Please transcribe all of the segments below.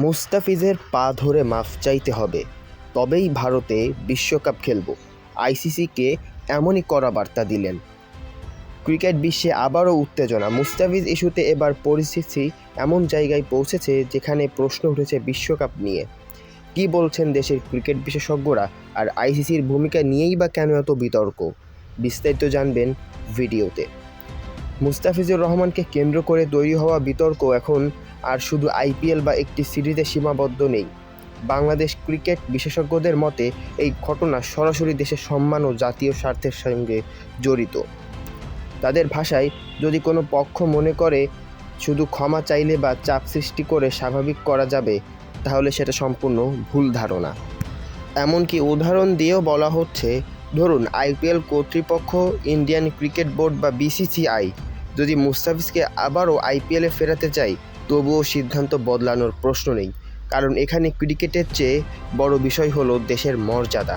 মুস্তাফিজের পা ধরে মাফ চাইতে হবে, তবেই ভারতে বিশ্বকাপ খেলব। আইসিসিকে এমনই কড়া বার্তা দিলেন। ক্রিকেট বিশ্বে আবারও উত্তেজনা। মুস্তাফিজ ইস্যুতে এবার পরিস্থিতি এমন জায়গায় পৌঁছেছে যেখানে প্রশ্ন উঠেছে বিশ্বকাপ নিয়ে। কী বলছেন দেশের ক্রিকেট বিশেষজ্ঞরা, আর আইসিসির ভূমিকা নিয়েই বা কেন এত বিতর্ক? বিস্তারিত জানবেন ভিডিওতে। মুস্তাফিজুর রহমানকে কেন্দ্র করে তৈরি হওয়া বিতর্ক এখন আর শুধু আইপিএল বা একটি সিরিজে সীমাবদ্ধ নেই। বাংলাদেশ ক্রিকেট বিশেষজ্ঞদের মতে এই ঘটনা সরাসরি দেশের সম্মান ও জাতীয় স্বার্থের সঙ্গে জড়িত। তাদের ভাষায়, যদি কোনো পক্ষ মনে করে শুধু ক্ষমা চাইলে বা চাপ সৃষ্টি করে স্বাভাবিক করা যাবে, তাহলে সেটা সম্পূর্ণ ভুল ধারণা। এমনকি উদাহরণ দিয়েও বলা হচ্ছে, ধরুন আইপিএল কর্তৃপক্ষ, ইন্ডিয়ান ক্রিকেট বোর্ড বা বিসিসিআই যদি মুস্তাফিজকে আবারও আইপিএলে ফেরাতে চায়, তবুও সিদ্ধান্ত বদলানোর প্রশ্ন নেই। কারণ এখানে ক্রিকেটের চেয়ে বড় বিষয় হলো দেশের মর্যাদা।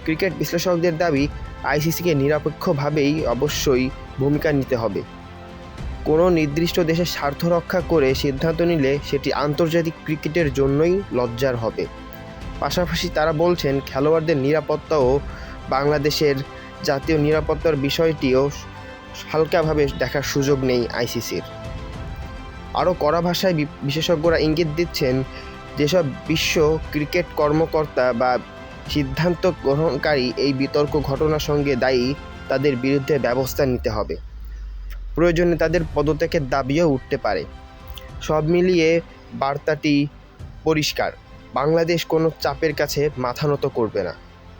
ক্রিকেট বিশ্লেষকদের দাবি, আইসিসিকে নিরপেক্ষভাবেই অবশ্যই ভূমিকা নিতে হবে। কোনো নির্দিষ্ট দেশের স্বার্থ রক্ষা করে সিদ্ধান্ত নিলে সেটি আন্তর্জাতিক ক্রিকেটের জন্যই লজ্জার হবে। পাশাপাশি তারা বলছেন, খেলোয়াড়দের নিরাপত্তা ও বাংলাদেশের জাতীয় নিরাপত্তার বিষয়টিও হালকাভাবে দেখার সুযোগ নেই আইসিসির। আরও কড়া ভাষায় বিশেষজ্ঞরা ইঙ্গিত দিচ্ছেন, যেসব বিশ্ব ক্রিকেট কর্মকর্তা বা সিদ্ধান্ত গ্রহণকারী এই বিতর্ক ঘটনার সঙ্গে দায়ী, তাদের বিরুদ্ধে ব্যবস্থা নিতে হবে। প্রয়োজনে তাদের পদত্যাগের দাবিও উঠতে পারে। সব মিলিয়ে বার্তাটি পরিষ্কার, বাংলাদেশ কোনো চাপের কাছে মাথা নত করবে না।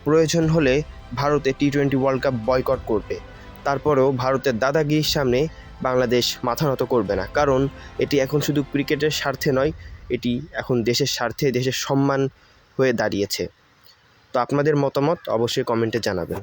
প্রয়োজন হলে ভারতে টি-20 ওয়ার্ল্ড কাপ বয়কট করবে। তারপরেও ভারতের দাদাগিরির সামনে বাংলাদেশ মাথা নত করবে না, কারণ এটি এখন শুধু ক্রিকেটের স্বার্থে নয়, এটি এখন দেশের স্বার্থে, দেশের সম্মান হয়ে দাঁড়িয়েছে। তো আপনাদের মতামত অবশ্যই কমেন্টে জানাবেন।